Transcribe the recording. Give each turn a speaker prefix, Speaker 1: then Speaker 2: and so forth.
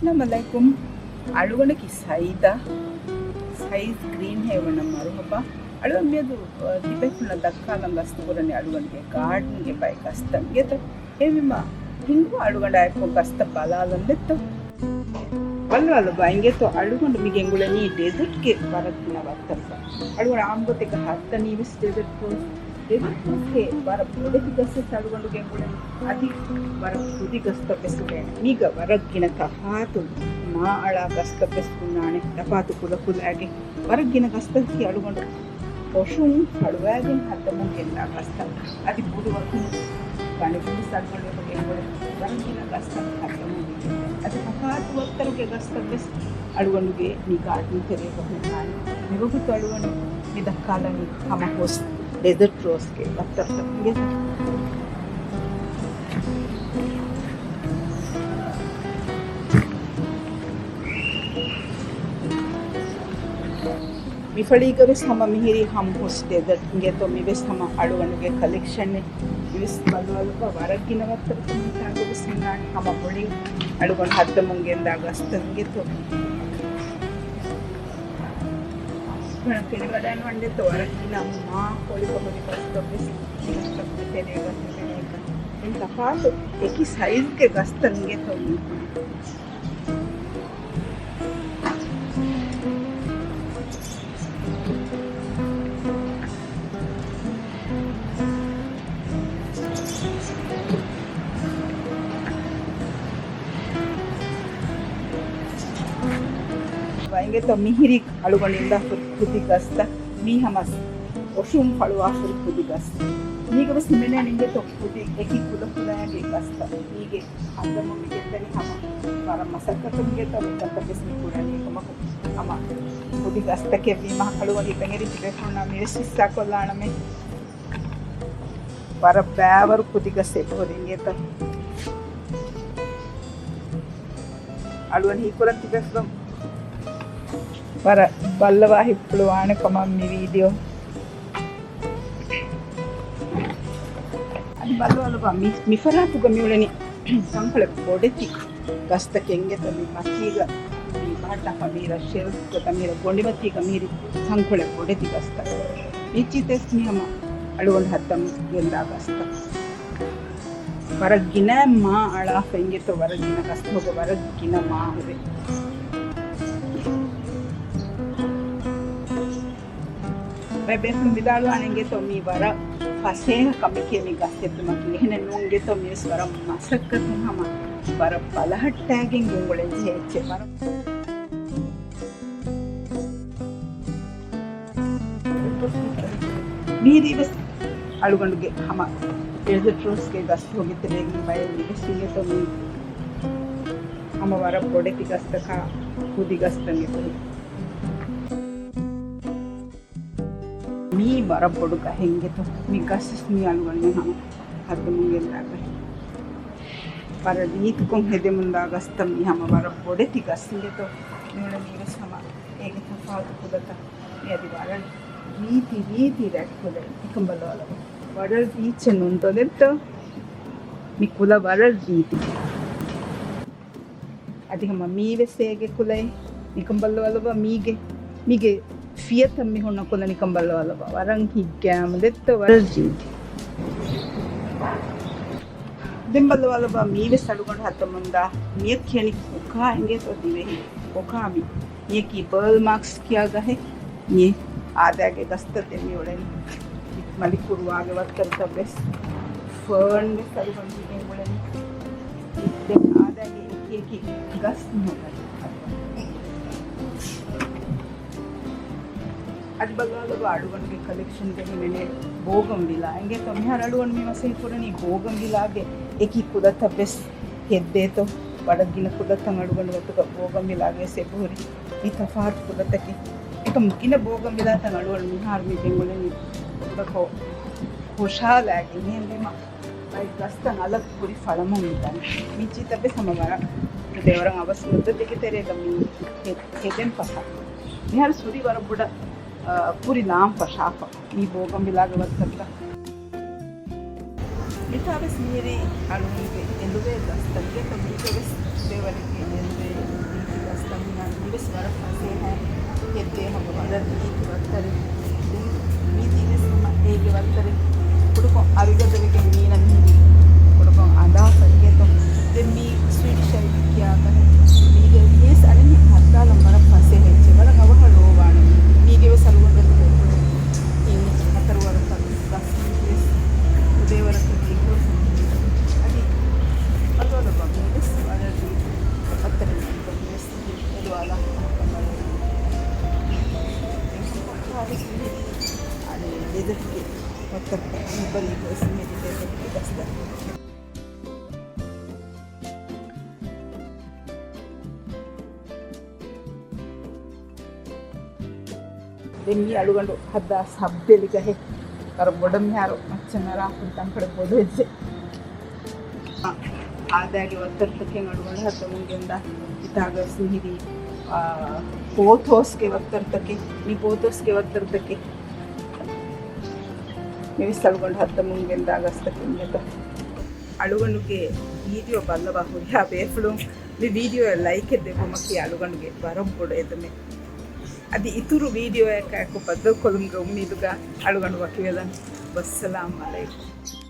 Speaker 1: अस्सलामुअलैकुम ಅಳುಗಣಕಿ size green ಹೇವಣ ಮರುಹಬ ಅಳುಗ ಮೇದು ದಿಬೆಫುನ ದಕ್ಕಾಲಂ ಗಸ್ತುರನೆ ಅಳುಗಣಿಗೆ ಗಾರ್ಡನ್ಗೆ by ಕಸ್ತಂ ಗೆತ ಹೇವಿಮ ಹಿಂಗು ಅಳುಗಂಡ ಆಯ್ಕೊ ಗಸ್ತ ಬಲಾಲಂ ಬೆತ್ತ ವಲ್ವಲ ಬೈಂಗೆತ ಅಳುಗಂಡ ಮಿಗೆಂಗುಳ ನೀ ಡೆಸರ್ಟ್ ಗೆ ಬರತ್ತಿನ ವತ್ತಪ್ಪ ಅಳುಗಣ ಆಂಬೊತೆಗ ಹತ್ತ ನೀವಿಸ್ ಡೆಸರ್ಟ್ ಗೆ ಬರ ಪೊಡೆತಿ ಗಸ್ತ ಅಳುಗಂಡ ಗೆಂಗುಳ ಅದಿ ಬರ ಪುದಿ ಗಸ್ತ ಬೆಸುಗೆ ಮೀಗ ವರಗ್ಗಿನ ಕಹಾತು ಮಾ ಅಳ ಗಸ್ತ ಬೆಸ್ಕುನ್ನಾನೆ ದಪಾತು ಕುಲ ಕುಲಾಗೆ ವರಗ್ಗಿನ ಗಸ್ತಕ್ಕೆ ಅಳುಗಂಡ ಪಶುಂ ಹಳುವಾಗೆ ಹತ್ತ ಮುಂಗೆಲ್ಲ ಗಸ್ತ ಅದಿ ಬುಡುವಕು ಗಣಗುಡಿ ಸಲ್ಗೊಂಡ ಗೆಂಗುಳ ವರಗ್ಗಿನ ಗಸ್ತ ಹತ್ತ ಮುಂಗೆ ಅದು ಕಹಾತು ವತ್ತರುಗೆ ಗಸ್ತ ಬೆಸ್ ಅಳುಗಂಡುಗೆ ನೀ ಗಾರ್ಡನ್ ತೆರೆಯಬಹುದಾನೆ ನಿಗು ತಳುಗಂಡು ನಿದಕ್ಕಾಲನಿ ಹಮ ಹೋಸ್ डेजर्ट रोज के दफ्तर तक मिफड़ी कभी हम मिहिरी हम होस डेजर्ट गे तो मिवेस हम अड़ुगण के कलेक्शन ने मिवेस बलवल का वारकी नवत्तर तो मितागो बिस्मिल्लाह हम बोली अड़ुगण हद्द मुंगे दागस्त गे तो पिलगडन वंडे तो वरकिना मा कोली कोली गस्त बेस गस्त तेरेगा इन तफात एक ही साइज के गस्त नगे तो वाएंगे तो मिहिरी अळुगणिंदा खुदी गस्त मी हमस ओशुम फळवा खुदी गस्त नीगे बस मेने निंगे तो खुदी एकी कुल कुलागे गस्त नीगे अंदर मम्मी तनी हम पर मसक्कत निगे तो कत बेस मी कुरानी कमक हम खुदी गस्त के मी मा अळुगणि कंगेरी तिबेफुना मेरे सिस्सा कोलाण में पर बैवर खुदी गस्ते बोरेंगे तो अळुगणि कुरन तिबेफुना पर बल्लवा हिप्लुवाने कमम्मी वीडियो అది బల్లవలబ మిఫరాతు గమియులని సంకళ బొడెతి గస్త కెంగే తమి మతీగ మీ బాట కమీర షెల్ఫ్ కమీర గొండిమತಿ ಕಮೀರಿ ಸಂಕಳ ಬೊಡೆತಿ ಗಸ್ತ ಇಚ್ಚಿತೆಸ್ ನಿಯಮ ಅಳುವಲ್ ಹತ್ತಂ ಗೆಂದ ಗಸ್ತ ವರಗಿನ ಮಾ ಅಳ ಫೆಂಗೆ ತೋ ವರಗಿನ ಗಸ್ತ ಹೋಗ ವರಗಿನ ಮಾ ಹುವೆ बेबेफुन विदालु आनेंगे तो मी वरा फसे कमी के मी गस्ते तुम की हेने नोंगे तो मी स्वरा मसक्क तुम हम वरा पलहट टैगिंग गुंगले जेचे वरा मीरी बस अळुगंडुगे हम डेजर्ट रोज के गस्ते होगे तेरेगी बाय मी बसिगे तो मी हम वरा बोडे की गस्त का खुदी गस्तंगे तो मी बरा बोडू का हेंगे तो मी गस्स मी अळुगण में हम हद मुंगे लागे पर नीक को हेदे मुंदा गस्त मी हम बरा बोडे ती गस्सिंगे तो नोले मी समा एक तफावत कुदता मी अदि वाला रीति रैक कुदे इकंबल वाला वडल बीच नुंतो देतो मी कुला वडल रीति अदि हम मी वेसेगे कुले इकंबल वाला मीगे ಫಿಯತ್ ಅಮ್ಮಿ ಹೊಣ್ಣ ಕೊಲ್ಲನಿ ಕಂಬಲ್ಲವಲ್ಲವ ವರಂಗ್ ಹಿಗ್ಗ್ಯಾಮ್ ದೆತ್ತ ವರಲ್ಜೀತಿ ದೆಂಬಲ್ಲವಲ್ಲವ ಮೀವೆ ಸಡುಗೊಂಡು ಹತ್ತ ಮುಂದ ನಿಯತ್ ಖೇಣಿ ಒಖಾ ಹೆಂಗೆ ತೋದಿವೆ ಒಖಾ ಮಿ ನಿಯಕಿ ಬರ್ಲ್ ಮಾರ್ಕ್ಸ್ ಕಿಯಾ ಗಹೆ ನಿಯೆ ಆದಾಗೆ ಗಸ್ತತೆ ಮಿ ಒಳನಿ ಮಲಿಕುರುವಾಗೆ ವತ್ತರ್ತ ಬೆಸ್ ಫರ್ನ್ ಬೆಸ್ ಸಡುಗೊಂಡು ಹಿಂಗೆ ಒಳನಿ ಆದಾಗೆ ಏಕಿ ಗಸ್ ಹೋಗಲಿ आज बगल अड़ुगण के कलेक्शन के मैंने बोगम विला हंगे तो मैं अड़ुगण में मसे पुरनी बोगम विला के एक ही कुदत बेस हेद्दे तो बड़गिन कुदत अड़ुगण तो बोगम विला के से पूरी ई तफात कुदत के एक मुकिन बोगम विला त अड़ुगण मिहार में बेंगोले नि देखो खुशहाल आगे ने मा भाई गस्त अलग पूरी फलम मिलता मिची तबे समवारा देवरंग अवस मुद्दते के तेरे गमी हेदेन पसा निहार सूरी वर बुड़ा पूरी नाम पशाफ मी बोगम विलागे वत्तता मिठाबस मेरे अळुगे ಎಂದುವೆ ದಸ್ತಕ್ಕೆ ತಮಿಗೆ ದೇವರಿಗೆ ಎಂದೆ कस्टम निवेश वर्क फंसे हैं कहते हम मदर नीति वर्तरे नीति ಹೇಗೆ ಬರ್ತಾರೆ ಹುಡುಕ ಅರಿಗದವಿಗೆ ಮೀನ ನೀಡಿ ಹುಡುಕ ಅದಾ ಸಂಗೀತ ದೆಮ್ಮಿ ಸ್ವೀಡಿಶ್ ಐಕ್ಯಾಗ ಈಗ ಬೇಸ್ ಅಡನಿ ಹತ್ತಾಲ ಮರ ಫಸೆ ಹೆಚ್ಚೆ ಬರ ಗವ ಹಲೋ ಬಾಣ ನೀಗೆ ಸಲುಗೊಂಡದು ಇನ್ ಹತ್ತರ ವರಕ ಬಸ್ ಬೇಸ್ ದೇವರ ಕಟ್ಟಿಗೆ ಅದಿ ಅದರ ಬಗ್ಗೆ ಬೇಸ್ ಅದರ ಹತ್ತರ ಬೇಸ್ ಇದು ಅಲ್ಲ ಇದಕ್ಕೆ ಮತ್ತು ಇಬ್ಬರಿಗೆ ಸ್ನೇಹಿತರಿಗೆ ಕಷ್ಟ ಬೆನ್ನಿ ಅಳುಗಂಡು ಹದ್ದ ಸಬ್ಬೆಲಿಗೆ ಕರ ಬೊಡಮ್ಮೆ ಯಾರು ಮಚ್ಚನ ರಾಕು ತಂಪಡ್ಬೋದು ಹೆಜ್ಜೆ ಆದಾಗಿ ಒತ್ತರ್ತಕ್ಕೆ ಅಳುಗಂಡು ಹತ್ತ ಮುಂದೆಂದ ಇತ್ತಾಗ ಸಿಹಿರಿ ಪೋಥೋಸ್ಗೆ ಒತ್ತರ್ತಕ್ಕೆ ನೀ ಪೋಥೋಸ್ಗೆ ಒತ್ತರ್ತಕ್ಕೆ ನೀವು ಸಲ್ಗೊಂಡು ಹತ್ತ ಮುಂಗೆಂದಾಗ ಅಸ್ತಕ್ಕೆ ಅಳುಗಂಡುಗೆ ವೀಡಿಯೋ ಬಲ್ಲವ ಹುರಿಯ ಬೇಫಳು మీ వీడియో లైక్ ఎద్దేమో మక్కి అలుగండుಗೆ ಬರಂಪುಡು ಎದಮೆ అది ఇతురు వీడియో ಯಾಕ ಪದ್ದ ಕೊಲಂಗ ಉಮ್ಮಿದುಗ ಅಳುಗಂಡು ವಕಿವೆದನ್ ವಸ್ಸಲಾಮ್ ಅಲೈಕುಂ.